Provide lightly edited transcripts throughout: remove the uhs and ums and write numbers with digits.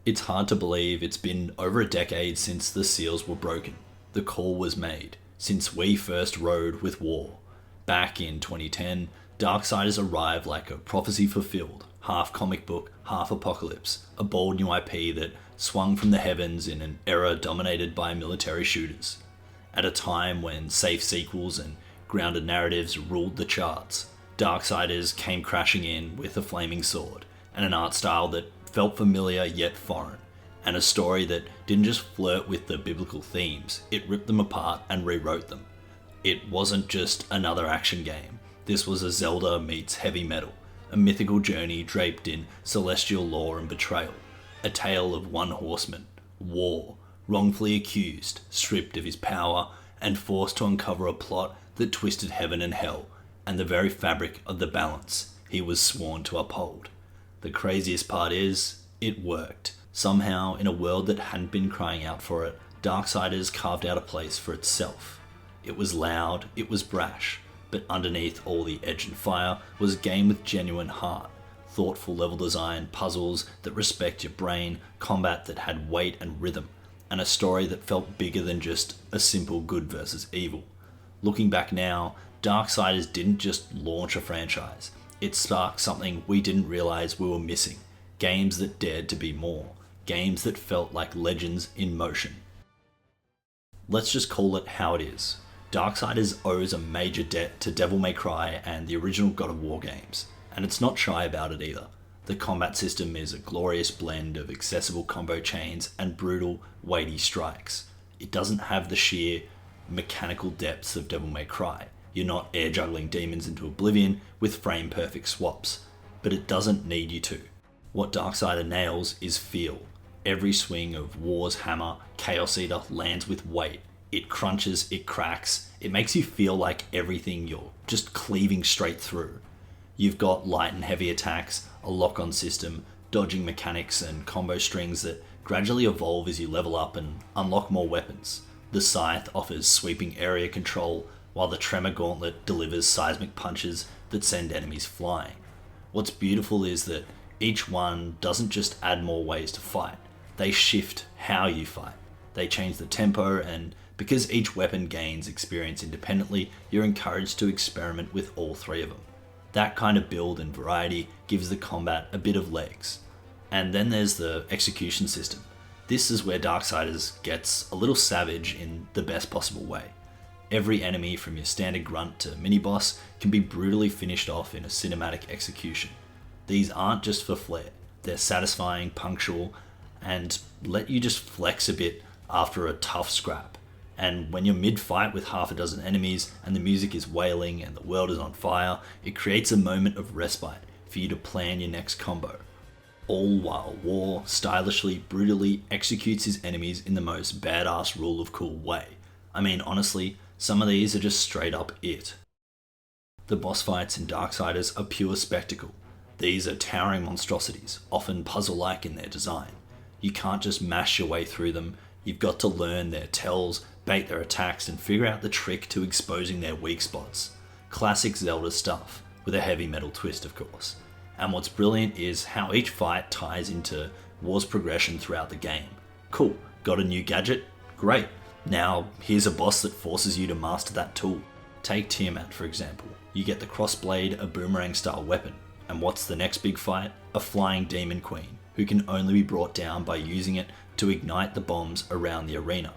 It's hard to believe it's been over a decade since the seals were broken. The call was made, since we first rode with war. Back in 2010, Darksiders arrived like a prophecy fulfilled, half comic book, half apocalypse, a bold new IP that swung from the heavens in an era dominated by military shooters. At a time when safe sequels and grounded narratives ruled the charts, Darksiders came crashing in with a flaming sword and an art style that felt familiar yet foreign, and a story that didn't just flirt with the biblical themes, it ripped them apart and rewrote them. It wasn't just another action game. This was a Zelda meets heavy metal, a mythical journey draped in celestial lore and betrayal, a tale of one horseman, war, wrongfully accused, stripped of his power, and forced to uncover a plot that twisted heaven and hell, and the very fabric of the balance he was sworn to uphold. The craziest part is, it worked. Somehow, in a world that hadn't been crying out for it, Darksiders carved out a place for itself. It was loud, it was brash, but underneath all the edge and fire was a game with genuine heart, thoughtful level design, puzzles that respect your brain, combat that had weight and rhythm, and a story that felt bigger than just a simple good versus evil. Looking back now, Darksiders didn't just launch a franchise. It sparked something we didn't realize we were missing. Games that dared to be more. Games that felt like legends in motion. Let's just call it how it is. Darksiders owes a major debt to Devil May Cry and the original God of War games, and it's not shy about it either. The combat system is a glorious blend of accessible combo chains and brutal, weighty strikes. It doesn't have the sheer mechanical depths of Devil May Cry. You're not air juggling demons into oblivion with frame perfect swaps, but it doesn't need you to. What Darksider nails is feel. Every swing of War's hammer, Chaos Eater lands with weight. It crunches, it cracks, it makes you feel like everything you're just cleaving straight through. You've got light and heavy attacks, a lock-on system, dodging mechanics and combo strings that gradually evolve as you level up and unlock more weapons. The Scythe offers sweeping area control, while the Tremor Gauntlet delivers seismic punches that send enemies flying. What's beautiful is that each one doesn't just add more ways to fight, they shift how you fight. They change the tempo, and because each weapon gains experience independently, you're encouraged to experiment with all three of them. That kind of build and variety gives the combat a bit of legs. And then there's the execution system. This is where Darksiders gets a little savage in the best possible way. Every enemy from your standard grunt to mini-boss can be brutally finished off in a cinematic execution. These aren't just for flair, they're satisfying, punctual, and let you just flex a bit after a tough scrap. And when you're mid-fight with half a dozen enemies and the music is wailing and the world is on fire, it creates a moment of respite for you to plan your next combo. All while War stylishly, brutally executes his enemies in the most badass rule of cool way. I mean, honestly, some of these are just straight up it. The boss fights in Darksiders are pure spectacle. These are towering monstrosities, often puzzle-like in their design. You can't just mash your way through them, you've got to learn their tells, bait their attacks, and figure out the trick to exposing their weak spots. Classic Zelda stuff, with a heavy metal twist of course. And what's brilliant is how each fight ties into War's progression throughout the game. Cool, got a new gadget? Great. Now, here's a boss that forces you to master that tool. Take Tiamat for example. You get the Crossblade, a boomerang style weapon. And what's the next big fight? A flying demon queen, who can only be brought down by using it to ignite the bombs around the arena.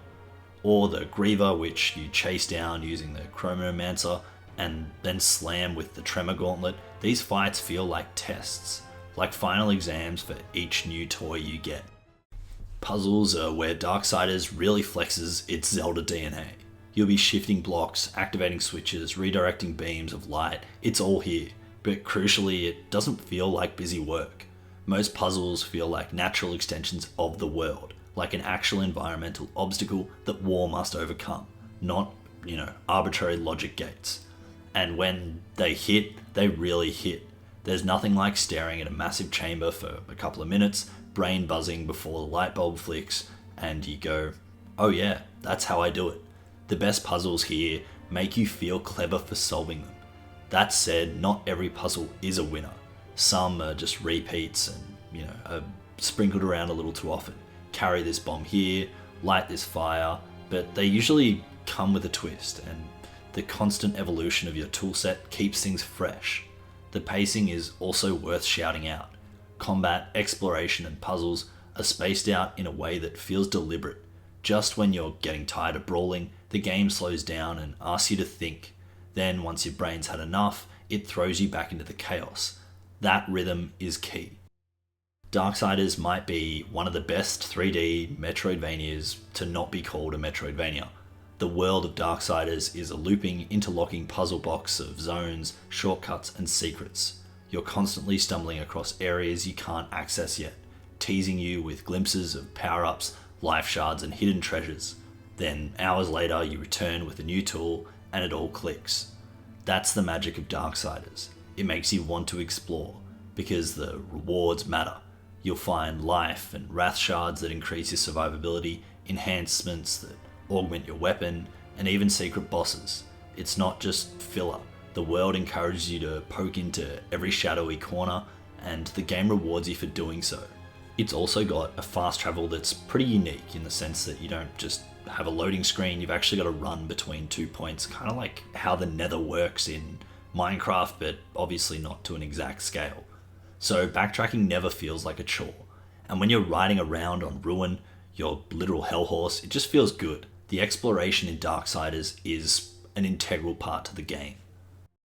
Or the Griever, which you chase down using the Chronomancer and then slam with the Tremor Gauntlet. These fights feel like tests, like final exams for each new toy you get. Puzzles are where Darksiders really flexes its Zelda DNA. You'll be shifting blocks, activating switches, redirecting beams of light, it's all here. But crucially, it doesn't feel like busy work. Most puzzles feel like natural extensions of the world, like an actual environmental obstacle that War must overcome, not, arbitrary logic gates. And when they hit, they really hit. There's nothing like staring at a massive chamber for a couple of minutes, brain buzzing before the light bulb flicks, and you go, oh yeah, that's how I do it. The best puzzles here make you feel clever for solving them. That said, not every puzzle is a winner. Some are just repeats and, a sprinkled around a little too often. Carry this bomb here, light this fire, but they usually come with a twist, and the constant evolution of your toolset keeps things fresh. The pacing is also worth shouting out. Combat, exploration, and puzzles are spaced out in a way that feels deliberate. Just when you're getting tired of brawling, the game slows down and asks you to think. Then, once your brain's had enough, it throws you back into the chaos. That rhythm is key. Darksiders might be one of the best 3D Metroidvanias to not be called a Metroidvania. The world of Darksiders is a looping, interlocking puzzle box of zones, shortcuts, and secrets. You're constantly stumbling across areas you can't access yet, teasing you with glimpses of power-ups, life shards, and hidden treasures. Then, hours later, you return with a new tool, and it all clicks. That's the magic of Darksiders. It makes you want to explore, because the rewards matter. You'll find life and wrath shards that increase your survivability, enhancements that augment your weapon, and even secret bosses. It's not just filler. The world encourages you to poke into every shadowy corner, and the game rewards you for doing so. It's also got a fast travel that's pretty unique in the sense that you don't just have a loading screen, you've actually got to run between 2 points, kind of like how the Nether works in Minecraft, but obviously not to an exact scale. So backtracking never feels like a chore. And when you're riding around on Ruin, your literal hellhorse, it just feels good. The exploration in Darksiders is an integral part to the game.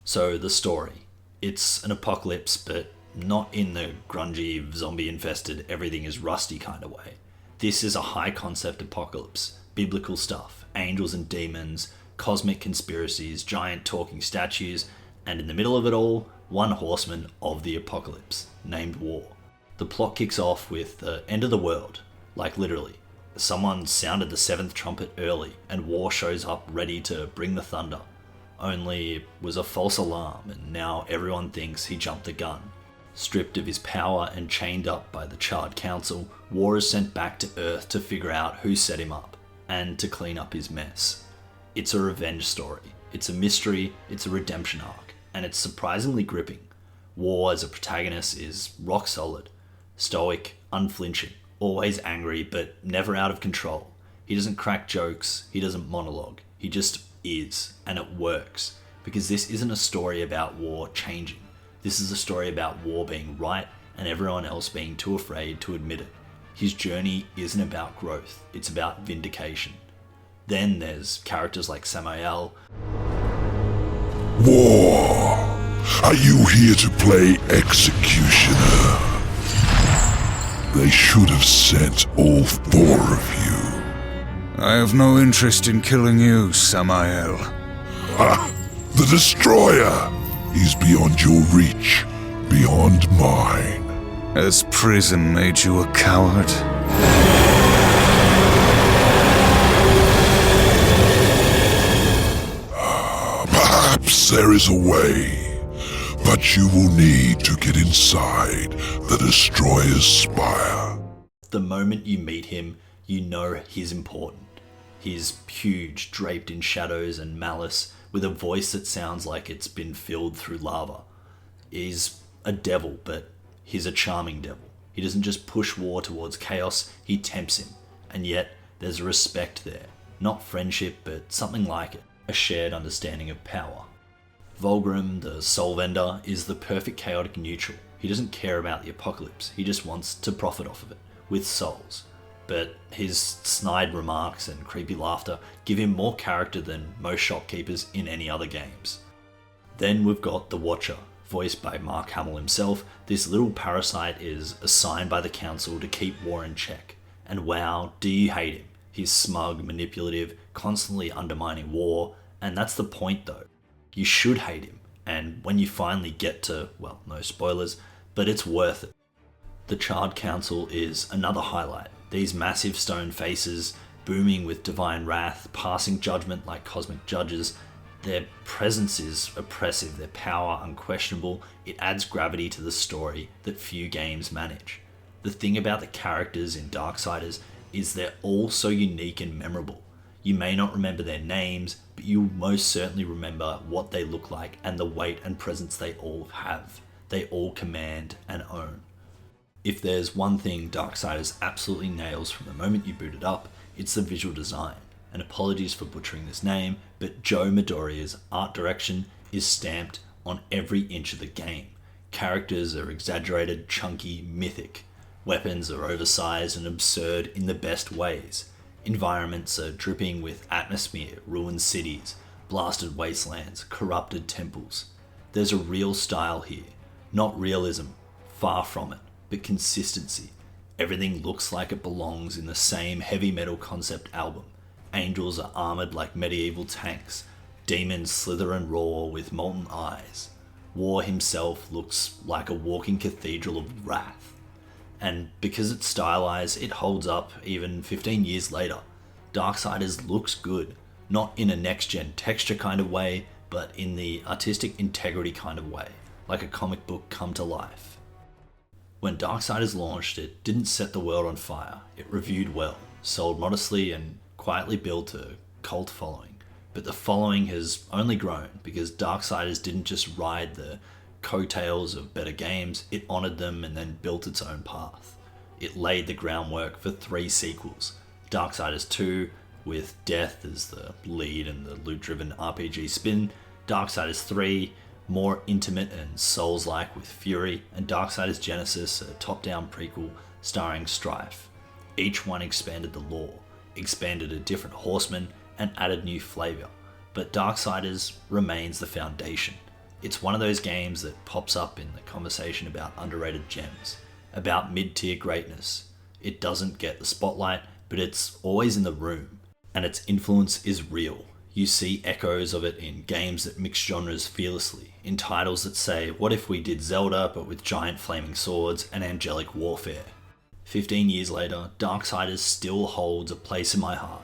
So the story. It's an apocalypse, but not in the grungy, zombie-infested, everything is rusty kind of way. This is a high-concept apocalypse. Biblical stuff, angels and demons, cosmic conspiracies, giant talking statues, and in the middle of it all, one horseman of the apocalypse, named War. The plot kicks off with the end of the world, like literally. Someone sounded the seventh trumpet early, and War shows up ready to bring the thunder. Only it was a false alarm, and now everyone thinks he jumped the gun. Stripped of his power and chained up by the Charred Council, War is sent back to Earth to figure out who set him up, and to clean up his mess. It's a revenge story. It's a mystery, it's a redemption arc, and it's surprisingly gripping. War as a protagonist is rock solid, stoic, unflinching, always angry, but never out of control. He doesn't crack jokes, he doesn't monologue, he just is, and it works, because this isn't a story about War changing. This is a story about War being right and everyone else being too afraid to admit it. His journey isn't about growth, it's about vindication. Then there's characters like Samael. War, are you here to play executioner? They should have sent all four of you. I have no interest in killing you, Samael. Ha! The Destroyer! He's beyond your reach, beyond mine. Has prison made you a coward? Perhaps there is a way, but you will need to get inside the Destroyer's spire. The moment you meet him, you know he's important. He's huge, draped in shadows and malice, with a voice that sounds like it's been filled through lava. He's a devil, but he's a charming devil. He doesn't just push War towards chaos, he tempts him. And yet, there's a respect there. Not friendship, but something like it. A shared understanding of power. Volgrim, the Soul Vendor, is the perfect chaotic neutral. He doesn't care about the apocalypse, he just wants to profit off of it, with souls. But his snide remarks and creepy laughter give him more character than most shopkeepers in any other games. Then we've got the Watcher, voiced by Mark Hamill himself. This little parasite is assigned by the council to keep War in check. And wow, do you hate him. He's smug, manipulative, constantly undermining War, and that's the point though. You should hate him, and when you finally get to, well, no spoilers, but it's worth it. The Charred Council is another highlight. These massive stone faces, booming with divine wrath, passing judgment like cosmic judges. Their presence is oppressive, their power unquestionable. It adds gravity to the story that few games manage. The thing about the characters in Darksiders is they're all so unique and memorable. You may not remember their names, but you'll most certainly remember what they look like and the weight and presence they all have. They all command and own. If there's one thing Darksiders absolutely nails from the moment you boot it up, it's the visual design. And apologies for butchering this name, but Joe Midoriya's art direction is stamped on every inch of the game. Characters are exaggerated, chunky, mythic. Weapons are oversized and absurd in the best ways. Environments are dripping with atmosphere, ruined cities, blasted wastelands, corrupted temples. There's a real style here. Not realism, far from it, but consistency. Everything looks like it belongs in the same heavy metal concept album. Angels are armored like medieval tanks. Demons slither and roar with molten eyes. War himself looks like a walking cathedral of wrath. And because it's stylized, it holds up even 15 years later. Darksiders looks good, not in a next-gen texture kind of way, but in the artistic integrity kind of way, like a comic book come to life. When Darksiders launched, it didn't set the world on fire. It reviewed well, sold modestly, and quietly built a cult following. But the following has only grown because Darksiders didn't just ride the coattails of better games, it honoured them and then built its own path. It laid the groundwork for 3 sequels. Darksiders 2, with Death as the lead and the loot-driven RPG spin, Darksiders 3, more intimate and Souls-like with Fury, and Darksiders Genesis, a top-down prequel starring Strife. Each one expanded the lore, expanded a different horseman, and added new flavour. But Darksiders remains the foundation. It's one of those games that pops up in the conversation about underrated gems, about mid-tier greatness. It doesn't get the spotlight, but it's always in the room, and its influence is real. You see echoes of it in games that mix genres fearlessly, in titles that say, what if we did Zelda but with giant flaming swords and angelic warfare? 15 years later, Darksiders still holds a place in my heart.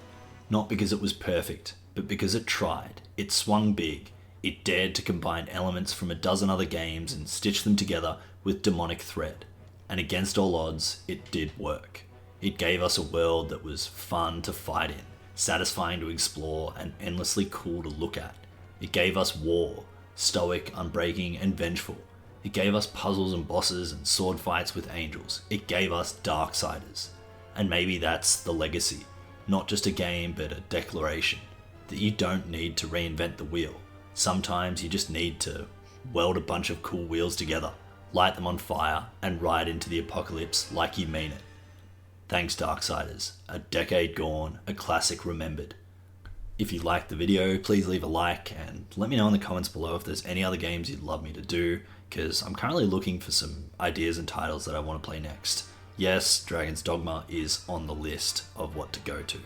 Not because it was perfect, but because it tried. It swung big. It dared to combine elements from a dozen other games and stitch them together with demonic thread. And against all odds, it did work. It gave us a world that was fun to fight in, satisfying to explore, and endlessly cool to look at. It gave us war, stoic, unbreaking, and vengeful. It gave us puzzles and bosses and sword fights with angels. It gave us Darksiders. And maybe that's the legacy. Not just a game, but a declaration. That you don't need to reinvent the wheel. Sometimes you just need to weld a bunch of cool wheels together, light them on fire, and ride into the apocalypse like you mean it. Thanks Darksiders. A decade gone, a classic remembered. If you liked the video, please leave a like and let me know in the comments below if there's any other games you'd love me to do, because I'm currently looking for some ideas and titles that I want to play next. Yes, Dragon's Dogma is on the list of what to go to.